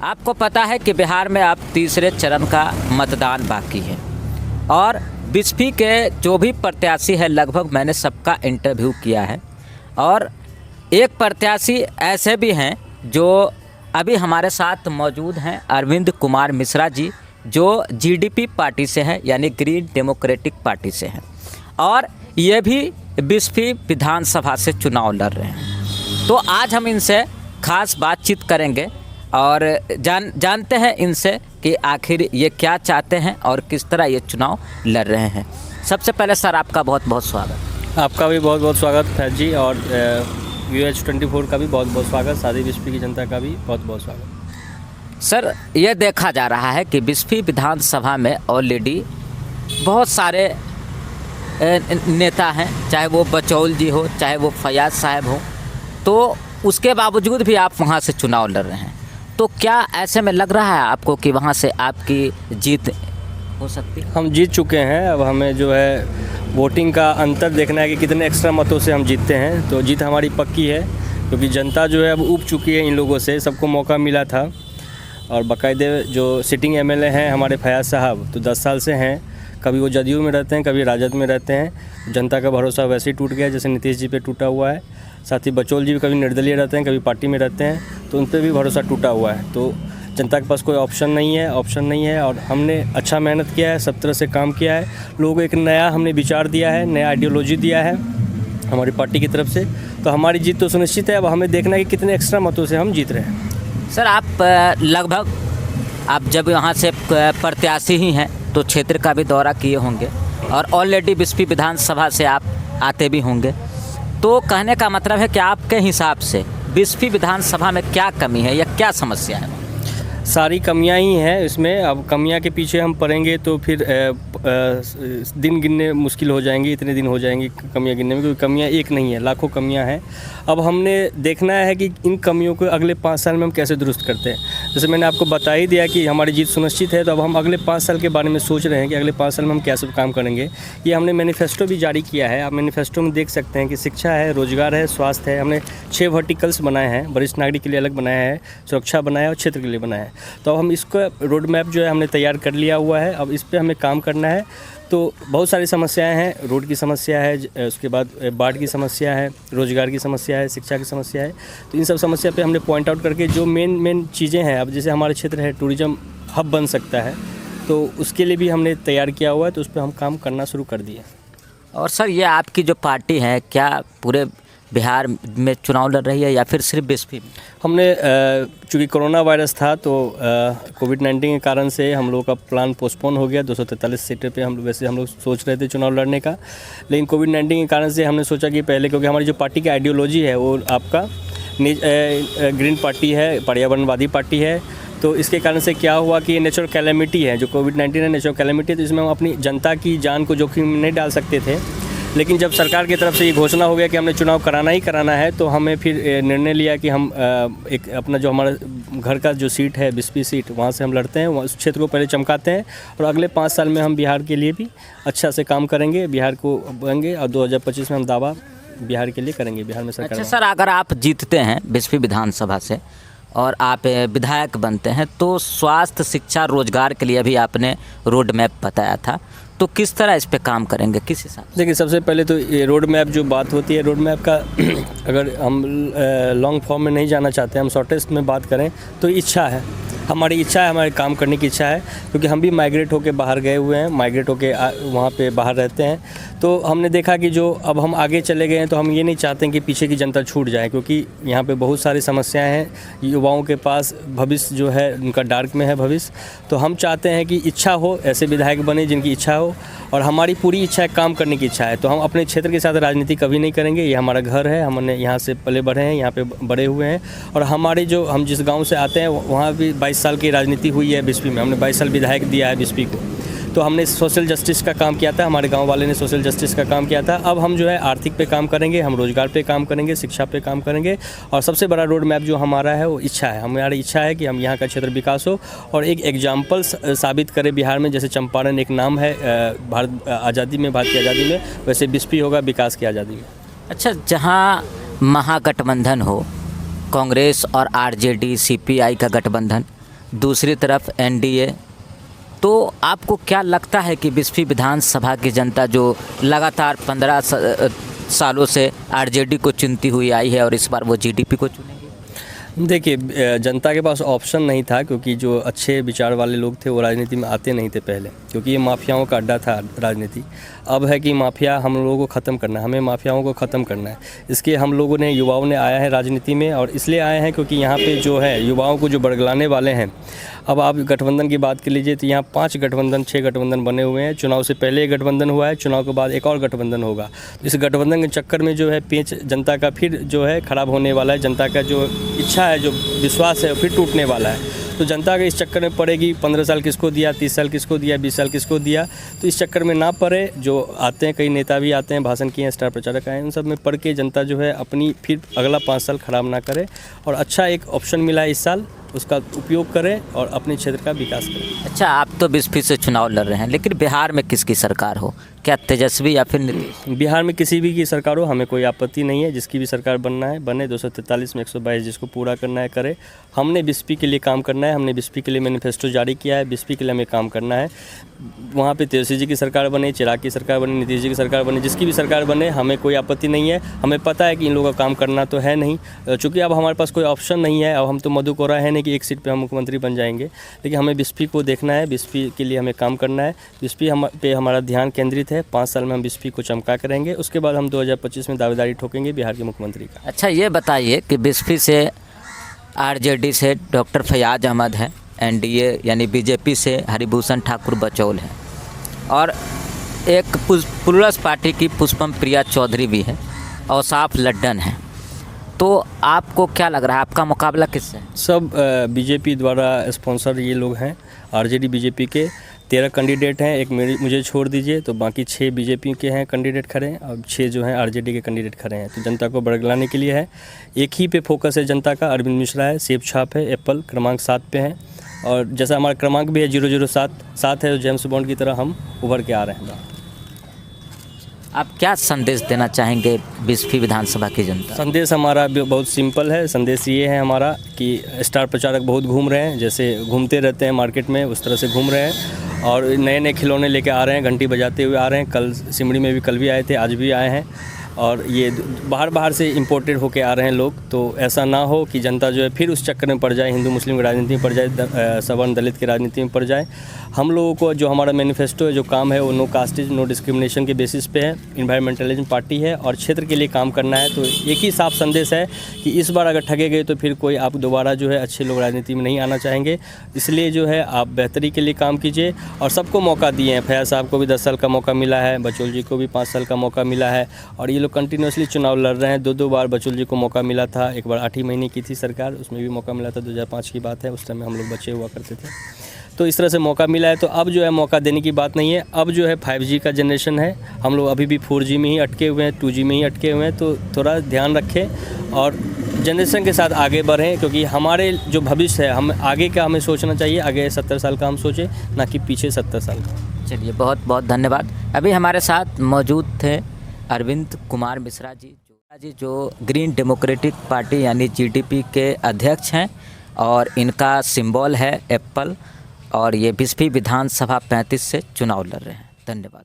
आपको पता है कि बिहार में अब तीसरे चरण का मतदान बाकी है और बिस्फी के जो भी प्रत्याशी है लगभग मैंने सबका इंटरव्यू किया है और एक प्रत्याशी ऐसे भी हैं जो अभी हमारे साथ मौजूद हैं, अरविंद कुमार मिश्रा जी, जो जीडीपी पार्टी से हैं यानी ग्रीन डेमोक्रेटिक पार्टी से हैं और ये भी बिस्फी विधानसभा से चुनाव लड़ रहे हैं। तो आज हम इनसे खास बातचीत करेंगे और जानते हैं इनसे कि आखिर ये क्या चाहते हैं और किस तरह ये चुनाव लड़ रहे हैं। सबसे पहले सर आपका बहुत बहुत स्वागत। आपका भी बहुत बहुत स्वागत फैज जी और UH24 का भी बहुत बहुत स्वागत, सादी बिस्फी की जनता का भी बहुत बहुत स्वागत। सर ये देखा जा रहा है कि बिस्फी विधानसभा में ऑलरेडी बहुत सारे नेता हैं, चाहे वो बचौल जी हो चाहे वो फयाज साहब हो, तो उसके बावजूद भी आप वहाँ से चुनाव लड़ रहे हैं। तो क्या ऐसे में लग रहा है आपको कि वहाँ से आपकी जीत हो सकती है? हम जीत चुके हैं, अब हमें जो है वोटिंग का अंतर देखना है कि कितने एक्स्ट्रा मतों से हम जीतते हैं। तो जीत हमारी पक्की है क्योंकि जनता जो है अब ऊब चुकी है इन लोगों से, सबको मौका मिला था और बाकायदे जो सिटिंग MLA हैं हमारे फयाज साहब तो 10 साल से हैं, कभी वो जदयू में रहते हैं कभी राजद में रहते हैं। जनता का भरोसा वैसे ही टूट गया जैसे नीतीश जी पे टूटा हुआ है। साथ ही बचौल जी भी कभी निर्दलीय रहते हैं कभी पार्टी में रहते हैं, तो उन पर भी भरोसा टूटा हुआ है। तो जनता के पास कोई ऑप्शन नहीं है और हमने अच्छा मेहनत किया है, सब तरह से काम किया है, लोगों को एक नया हमने विचार दिया है, नया आइडियोलॉजी दिया है हमारी पार्टी की तरफ से। तो हमारी जीत तो सुनिश्चित है, अब हमें देखना है कि कितने एक्स्ट्रा मतों से हम जीत रहे हैं। सर आप लगभग आप जब यहाँ से प्रत्याशी ही हैं तो क्षेत्र का भी दौरा किए होंगे और ऑलरेडी बिस्फी विधानसभा से आप आते भी होंगे। तो कहने का मतलब है कि आपके हिसाब से बिस्फी विधानसभा में क्या कमी है या क्या समस्या है? सारी कमियां ही हैं इसमें। अब कमियां के पीछे हम पड़ेंगे तो फिर दिन गिनने मुश्किल हो जाएंगे, इतने दिन हो जाएंगे कमियां गिनने में, क्योंकि कमियां एक नहीं है, लाखों कमियां हैं। अब हमने देखना है कि इन कमियों को अगले 5 साल में हम कैसे दुरुस्त करते हैं। जैसे मैंने आपको बता ही दिया कि हमारी जीत सुनिश्चित है, तो अब हम अगले 5 साल के बारे में सोच रहे हैं कि अगले 5 साल में हम क्या सब काम करेंगे। ये हमने मैनिफेस्टो भी जारी किया है। आप मैनिफेस्टो में देख सकते हैं कि शिक्षा है, रोजगार है, स्वास्थ्य है। हमने 6 वर्टिकल्स बनाए हैं, वरिष्ठ नागरिक के लिए अलग बनाया है, सुरक्षा बनाया और क्षेत्र के लिए बनाया है। तो अब हम इसका रोड मैप जो है हमने तैयार कर लिया हुआ है, अब इस पर हमें काम करना है। तो बहुत सारी समस्याएं हैं, रोड की समस्या है, उसके बाद बाढ़ की समस्या है, रोजगार की समस्या है, शिक्षा की समस्या है। तो इन सब समस्या पे हमने पॉइंट आउट करके जो मेन चीज़ें हैं, अब जैसे हमारे क्षेत्र है टूरिज़्म हब बन सकता है, तो उसके लिए भी हमने तैयार किया हुआ है, तो उस पर हम काम करना शुरू कर दिए। और सर ये आपकी जो पार्टी है क्या पूरे बिहार में चुनाव लड़ रही है या फिर सिर्फ बिस्फी में? हमने चूँकि कोरोना वायरस था तो कोविड-19 के कारण से हम लोग का प्लान पोस्टपोन हो गया। 243 सीटें पे हम लोग सोच रहे थे चुनाव लड़ने का, लेकिन कोविड-19 के कारण से हमने सोचा कि पहले, क्योंकि हमारी जो पार्टी की आइडियोलॉजी है वो आपका ग्रीन पार्टी है, पर्यावरणवादी पार्टी है। तो इसके कारण से क्या हुआ कि ये नेचुरल कैलेमिटी है, जो कोविड-19 है नेचुरल कैलेमिटी है, तो इसमें हम अपनी जनता की जान को जोखिम में नहीं डाल सकते थे। लेकिन जब सरकार की तरफ से ये घोषणा हो गया कि हमने चुनाव कराना ही कराना है, तो हमें फिर निर्णय लिया कि हम एक अपना जो हमारा घर का जो सीट है बिस्फी सीट, वहाँ से हम लड़ते हैं, उस क्षेत्र को पहले चमकाते हैं और अगले 5 साल में हम बिहार के लिए भी अच्छा से काम करेंगे, बिहार को बनेंगे और 2025 में हम दावा बिहार के लिए करेंगे, बिहार में सरकार। अच्छा सर, अगर आप जीतते हैं बिस्फी विधानसभा से और आप विधायक बनते हैं तो स्वास्थ्य, शिक्षा, रोजगार के लिए भी आपने रोड मैप बताया था, तो किस तरह इस पे काम करेंगे, किस हिसाब से? देखिए, सबसे पहले तो ये रोड मैप जो बात होती है, रोड मैप का अगर हम लॉन्ग फॉर्म में नहीं जाना चाहते, हम शॉर्टेस्ट में बात करें तो इच्छा है, हमारी इच्छा है, हमारे काम करने की इच्छा है, क्योंकि हम भी माइग्रेट होकर बाहर गए हुए हैं, माइग्रेट होकर वहाँ पे बाहर रहते हैं। तो हमने देखा कि जो अब हम आगे चले गए हैं तो हम ये नहीं चाहते हैं कि पीछे की जनता छूट जाए, क्योंकि यहाँ पे बहुत सारी समस्याएं हैं, युवाओं के पास भविष्य जो है उनका डार्क में है भविष्य। तो हम चाहते हैं कि इच्छा हो, ऐसे विधायक बने जिनकी इच्छा हो, और हमारी पूरी इच्छा है, काम करने की इच्छा है। तो हम अपने क्षेत्र के साथ राजनीति कभी नहीं करेंगे, ये हमारा घर है, हमने यहाँ से पले बढ़े हैं, यहाँ पे बड़े हुए हैं, और हमारे जो हम जिस गाँव से आते हैं वहाँ भी 22 साल की राजनीति हुई है बिस्फी में, हमने 22 साल विधायक दिया है बिस्फी को। तो हमने सोशल जस्टिस का काम किया था, हमारे गांव वाले ने सोशल जस्टिस का काम किया था। अब हम जो है आर्थिक पे काम करेंगे, हम रोजगार पे काम करेंगे, शिक्षा पे काम करेंगे, और सबसे बड़ा रोड मैप जो हमारा है वो इच्छा है, हमारी इच्छा है कि हम यहाँ का क्षेत्र विकास हो और एक एग्जाम्पल साबित करें बिहार में। जैसे चंपारण एक नाम है भारत आज़ादी में, भारत की आज़ादी में, वैसे बिस्फी होगा विकास की आज़ादी में। अच्छा, जहाँ महागठबंधन हो, कांग्रेस और आरजेडी, सीपीआई का गठबंधन, दूसरी तरफ एनडीए। तो आपको क्या लगता है कि बिस्फी विधानसभा की जनता जो लगातार 15 सालों से आरजेडी को चुनती हुई आई है और इस बार वो जीडीपी को चुनेंगे? देखिए, जनता के पास ऑप्शन नहीं था, क्योंकि जो अच्छे विचार वाले लोग थे वो राजनीति में आते नहीं थे पहले, क्योंकि ये माफियाओं का अड्डा था राजनीति। अब है कि माफिया हम लोगों को ख़त्म करना है, हमें माफियाओं को ख़त्म करना है। इसके हम लोगों ने, युवाओं ने आया है राजनीति में, और इसलिए आए हैं क्योंकि यहाँ पे जो है युवाओं को जो बरगलाने वाले हैं। अब आप गठबंधन की बात कर लीजिए तो यहाँ 5 गठबंधन 6 गठबंधन बने हुए हैं। चुनाव से पहले एक गठबंधन हुआ है, चुनाव के बाद एक और गठबंधन होगा। इस गठबंधन के चक्कर में जो है पेच जनता का फिर जो है ख़राब होने वाला है। जनता का जो इच्छा है, जो विश्वास है, फिर टूटने वाला है। तो जनता के इस चक्कर में पड़ेगी, 15 साल किसको दिया, 30 साल किसको दिया, 20 साल किसको दिया, तो इस चक्कर में ना पड़े। जो आते हैं, कई नेता भी आते हैं, भाषण किए हैं, स्टार प्रचारक आए हैं, उन सब में पढ़ के जनता जो है अपनी फिर अगला 5 साल ख़राब ना करे, और अच्छा एक ऑप्शन मिला है इस साल, उसका उपयोग करें और अपने क्षेत्र का विकास करें। अच्छा, आप तो बिस्फी से चुनाव लड़ रहे हैं, लेकिन बिहार में किसकी सरकार हो? क्या तेजस्वी या फिर नीतीश? बिहार में किसी भी की सरकार हो, हमें कोई आपत्ति नहीं है। जिसकी भी सरकार बनना है बने, 243 में 122 जिसको पूरा करना है करे। हमने बिस्फी के लिए काम करना है, हमने बिस्फी के लिए मैनिफेस्टो जारी किया है, बिस्फी के लिए हमें काम करना है। वहाँ पे तेजस्वी जी की सरकार बने, चिराग की सरकार बने, नीतीश जी की सरकार बने, जिसकी भी सरकार बने, हमें कोई आपत्ति नहीं है। हमें पता है कि इन लोगों का काम करना तो है नहीं, चूँकि अब हमारे पास कोई ऑप्शन नहीं है। अब हम तो मधु कोरा है नहीं कि एक सीट पर हम मुख्यमंत्री बन जाएंगे, लेकिन हमें बिस्फी को देखना है, बिस्फी के लिए हमें काम करना है। बिस्फी पे हमारा ध्यान केंद्रित है। 5 साल में हम बिस्फी को चमका करेंगे, उसके बाद हम 2025 में दावेदारी ठोकेंगे बिहार के मुख्यमंत्री का। अच्छा, ये बताइए कि बिस्फी से आरजेडी से डॉक्टर फयाज अहमद है, एनडीए यानी बीजेपी से हरिभूषण ठाकुर बचौल है, और एक प्लूरल्स पार्टी की पुष्पम प्रिया चौधरी भी है, औसाफ लड्डन है। तो आपको क्या लग रहा है, आपका मुकाबला किससे है? सब बीजेपी द्वारा स्पॉन्सर ये लोग हैं। आरजेडी बीजेपी के 13 कैंडिडेट हैं, एक मुझे छोड़ दीजिए, तो बाकी 6 बीजेपी के हैं कैंडिडेट खड़े हैं, और 6 जो हैं आरजेडी के कैंडिडेट खड़े हैं। तो जनता को बरगलाने के लिए है, एक ही पे फोकस है जनता का। अरविंद मिश्रा है, सेब छाप है, एप्पल क्रमांक 7 पे है, और जैसा हमारा क्रमांक भी है 007 है, जेम्स बॉन्ड की तरह हम उभर के आ रहे हैं। आप क्या संदेश देना चाहेंगे बिस्फी विधानसभा की जनता? संदेश हमारा बहुत सिंपल है। संदेश ये है हमारा कि स्टार प्रचारक बहुत घूम रहे हैं, जैसे घूमते रहते हैं मार्केट में, उस तरह से घूम रहे हैं, और नए नए खिलौने लेके आ रहे हैं, घंटी बजाते हुए आ रहे हैं। कल सिमड़ी में भी, कल भी आए थे, आज भी आए हैं, और ये बाहर से इंपोर्टेड होके आ रहे हैं लोग। तो ऐसा ना हो कि जनता जो है फिर उस चक्कर में पड़ जाए, हिंदू मुस्लिम की राजनीति में पड़ जाए, सवर्ण दलित की राजनीति में पड़ जाए। हम लोगों को जो हमारा मैनिफेस्टो है, जो काम है, वो नो कास्टेज नो डिस्क्रिमिनेशन के बेसिस पे है, इन्वायरमेंटलिज्म पार्टी है, और क्षेत्र के लिए काम करना है। तो एक ही साफ संदेश है कि इस बार अगर ठगे गए तो फिर कोई आप दोबारा जो है अच्छे लोग राजनीति में नहीं आना चाहेंगे। इसलिए जो है आप बेहतरी के लिए काम कीजिए, और सबको मौका दिए हैं। फैयाज साहब को भी 10 साल का मौका मिला है, बचौल जी को भी 5 साल का मौका मिला है, और ये लोग कंटिन्यूसली चुनाव लड़ रहे हैं। 2 बार बचौल जी को मौका मिला था, एक बार 8 ही महीने की थी सरकार, उसमें भी मौका मिला था, 2005 की बात है, उस टाइम हम लोग बचे हुआ करते थे। तो इस तरह से मौका मिला है। तो अब जो है मौका देने की बात नहीं है, अब जो है 5G का जनरेशन है, हम लोग अभी भी 4G में ही अटके हुए हैं, 2G में ही अटके हुए हैं। तो थोड़ा ध्यान रखें और जनरेशन के साथ आगे बढ़ें, क्योंकि हमारे जो भविष्य है, हम आगे का हमें सोचना चाहिए। आगे 70 साल का हम सोचें, ना कि पीछे 70 साल का। चलिए, बहुत बहुत धन्यवाद। अभी हमारे साथ मौजूद थे अरविंद कुमार मिश्रा जी, जो ग्रीन डेमोक्रेटिक पार्टी यानी जीडीपी के अध्यक्ष हैं, और इनका सिंबल है एप्पल, और ये बिस्फी विधानसभा 35 से चुनाव लड़ रहे हैं। धन्यवाद।